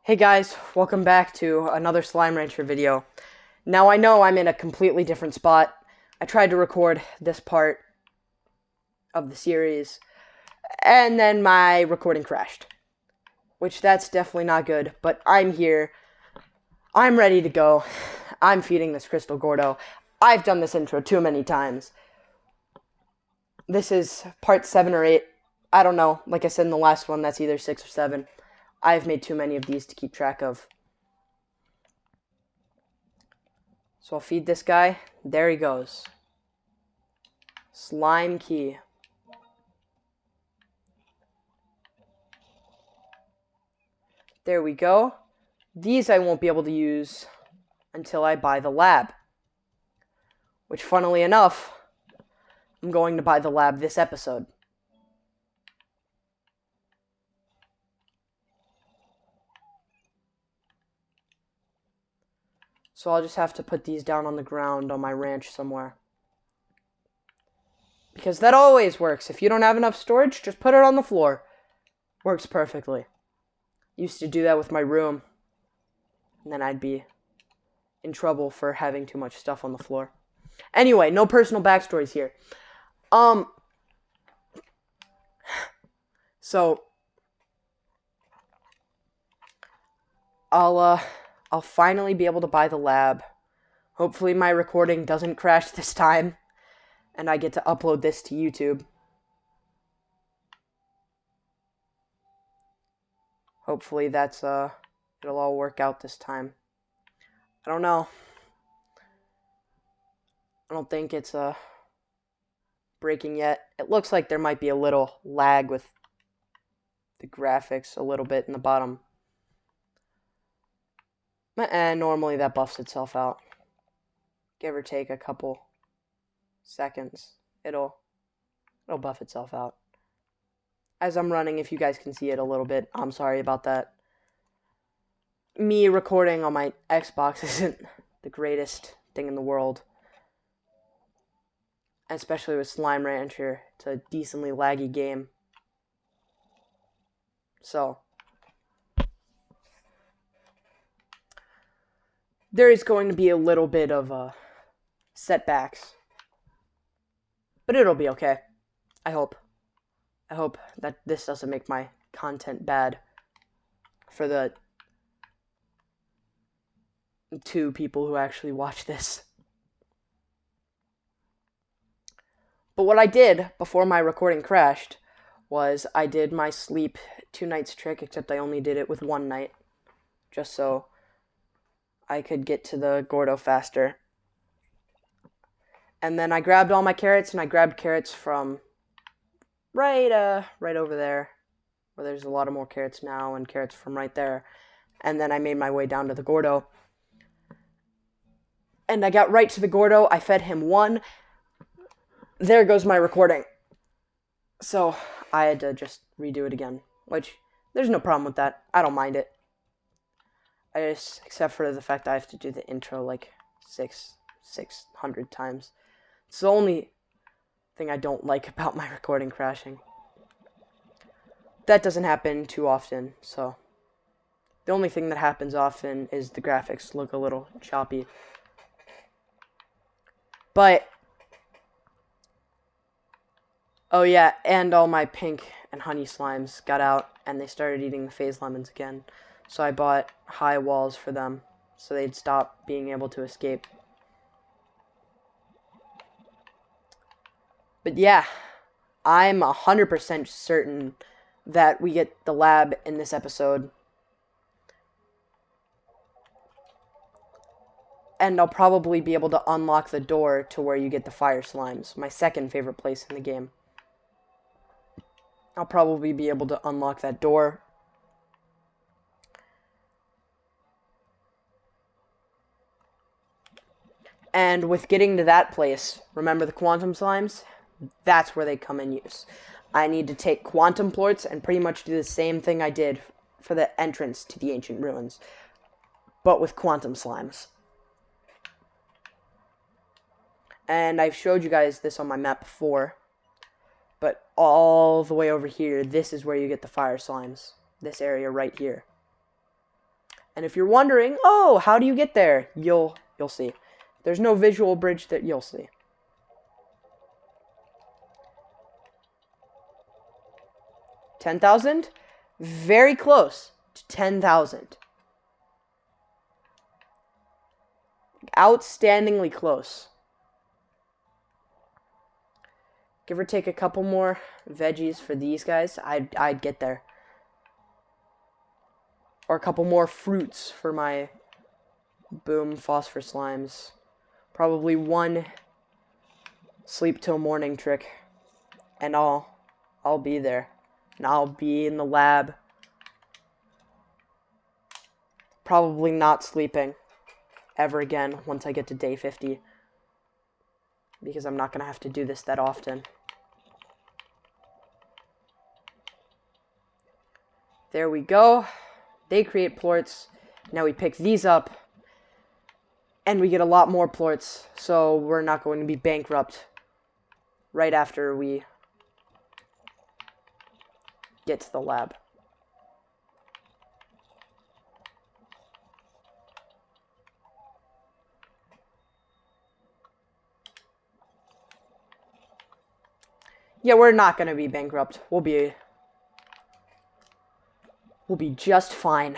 Hey guys, welcome back to another Slime Rancher video. Now I know I'm in a completely different spot. I tried to record this part of the series, and then my recording crashed. Which that's definitely not good, but I'm here. I'm ready to go. I'm feeding this Crystal Gordo. I've done this intro too many times. This is part 7 or 8. I don't know. Like I said in the last one, that's either 6 or 7. I've made too many of these to keep track of. So I'll feed this guy. There he goes. Slime key. There we go. These I won't be able to use until I buy the lab. Which, funnily enough, I'm going to buy the lab this episode. So I'll just have to put these down on the ground on my ranch somewhere. Because that always works. If you don't have enough storage, just put it on the floor. Works perfectly. Used to do that with my room. And then I'd be in trouble for having too much stuff on the floor. Anyway, no personal backstories here. So I'll finally be able to buy the lab. Hopefully my recording doesn't crash this time, and I get to upload this to YouTube. Hopefully it'll all work out this time. I don't know. I don't think it's breaking yet. It looks like there might be a little lag with the graphics a little bit in the bottom. And normally that buffs itself out. Give or take a couple seconds. It'll buff itself out. As I'm running, if you guys can see it a little bit, I'm sorry about that. Me recording on my Xbox isn't the greatest thing in the world. Especially with Slime Rancher. It's a decently laggy game. So there is going to be a little bit of setbacks. But it'll be okay. I hope. I hope that this doesn't make my content bad for the 2 people who actually watch this. But what I did before my recording crashed was I did my sleep 2 nights trick, except I only did it with 1 night, just so I could get to the Gordo faster. And then I grabbed all my carrots, and I grabbed carrots from right over there, where there's a lot of more carrots now, and carrots from right there. And then I made my way down to the Gordo. And I got right to the Gordo. I fed him 1. There goes my recording. So I had to just redo it again, which there's no problem with that. I don't mind it. Except for the fact I have to do the intro like 600 times. It's the only thing I don't like about my recording crashing. That doesn't happen too often, so the only thing that happens often is the graphics look a little choppy. But oh yeah, and all my pink and honey slimes got out, and they started eating the phase lemons again. So I bought high walls for them, so they'd stop being able to escape. But yeah, I'm 100% certain that we get the lab in this episode. And I'll probably be able to unlock the door to where you get the fire slimes, my second favorite place in the game. I'll probably be able to unlock that door. And with getting to that place, remember the quantum slimes? That's where they come in use. I need to take quantum plorts and pretty much do the same thing I did for the entrance to the ancient ruins, but with quantum slimes. And I've showed you guys this on my map before, but all the way over here, this is where you get the fire slimes. This area right here. And if you're wondering, oh, how do you get there? You'll see. There's no visual bridge that you'll see. $10,000? Very close to 10,000. Outstandingly close. Give or take a couple more veggies for these guys, I'd get there. Or a couple more fruits for my boom phosphor slimes. Probably one sleep till morning trick, and I'll be there. And I'll be in the lab. Probably not sleeping ever again once I get to day 50. Because I'm not going to have to do this that often. There we go. They create plorts. Now we pick these up. And we get a lot more plorts. So we're not going to be bankrupt right after we get to the lab. Yeah, we're not going to be bankrupt. We'll be just fine.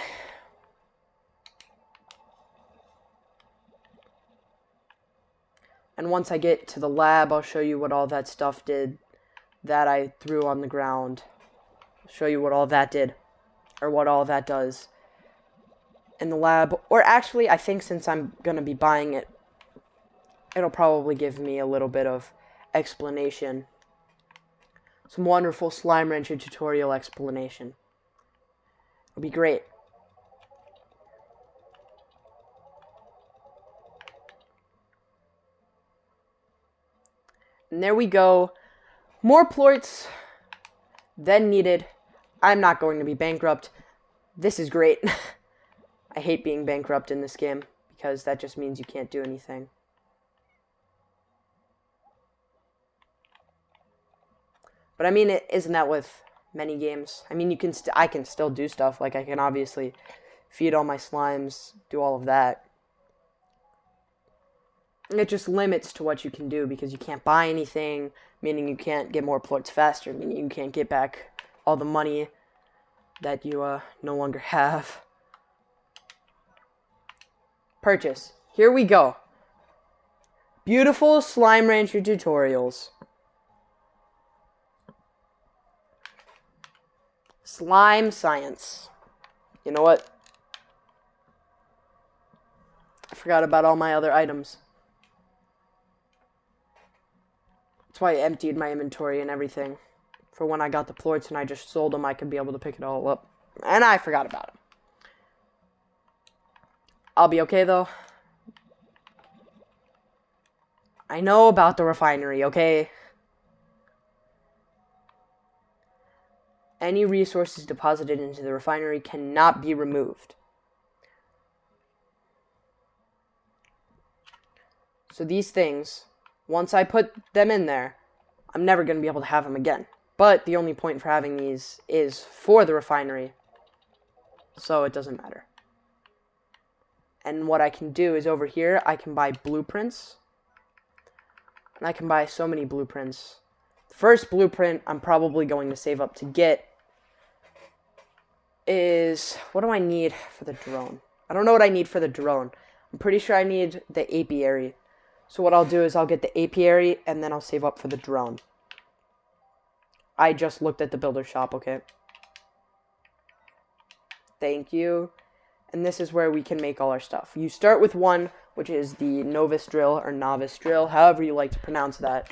And once I get to the lab, I'll show you what all that stuff did that I threw on the ground. I'll show you what all that did, or what all that does in the lab. Or actually, I think since I'm going to be buying it, it'll probably give me a little bit of explanation. Some wonderful Slime Rancher tutorial explanation. It'll be great. And there we go. More plorts than needed. I'm not going to be bankrupt. This is great. I hate being bankrupt in this game because that just means you can't do anything. But I mean, isn't that with many games? I mean, I can still do stuff. Like, I can obviously feed all my slimes, do all of that. It just limits to what you can do because you can't buy anything, meaning you can't get more plorts faster, meaning you can't get back all the money that you no longer have. Purchase. Here we go. Beautiful Slime Rancher tutorials. Slime science. You know what? I forgot about all my other items. That's why I emptied my inventory and everything. For when I got the plorts and I just sold them, I could be able to pick it all up. And I forgot about them. I'll be okay, though. I know about the refinery, okay? Any resources deposited into the refinery cannot be removed. So these things, once I put them in there, I'm never going to be able to have them again. But the only point for having these is for the refinery. So it doesn't matter. And what I can do is over here, I can buy blueprints. And I can buy so many blueprints. The first blueprint I'm probably going to save up to get is... What do I need for the drone? I don't know what I need for the drone. I'm pretty sure I need the apiary. So what I'll do is I'll get the apiary and then I'll save up for the drone. I just looked at the builder shop, okay? Thank you. And this is where we can make all our stuff. You start with one, which is the novice drill or novice drill, however you like to pronounce that.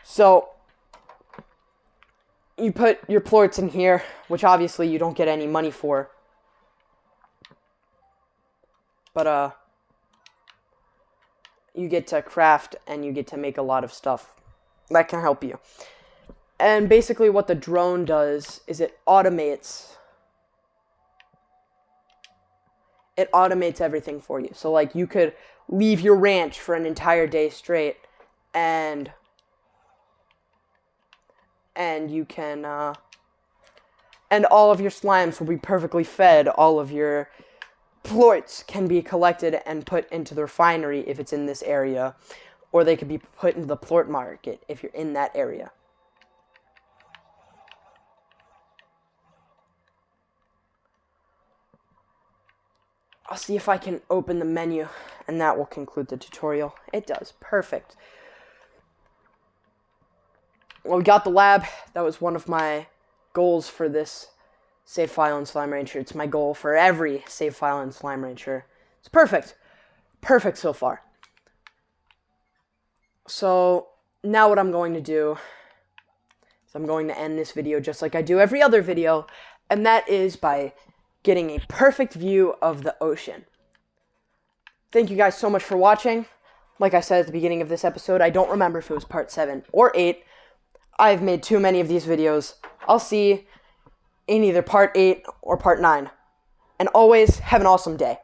So you put your plorts in here, which obviously you don't get any money for. But you get to craft and you get to make a lot of stuff that can help you. And basically what the drone does is it automates everything for you. So like you could leave your ranch for an entire day straight and you can and all of your slimes will be perfectly fed, all of your plorts can be collected and put into the refinery if it's in this area, or they could be put into the plort market if you're in that area. I'll see if I can open the menu, and that will conclude the tutorial. It does. Perfect. Well, we got the lab. That was one of my goals for this save file in Slime Rancher. It's my goal for every save file in Slime Rancher. It's perfect. Perfect so far. So, now what I'm going to do is I'm going to end this video just like I do every other video, and that is by getting a perfect view of the ocean. Thank you guys so much for watching. Like I said at the beginning of this episode, I don't remember if it was part 7 or 8. I've made too many of these videos. I'll see you in either part 8 or part 9. And always have an awesome day.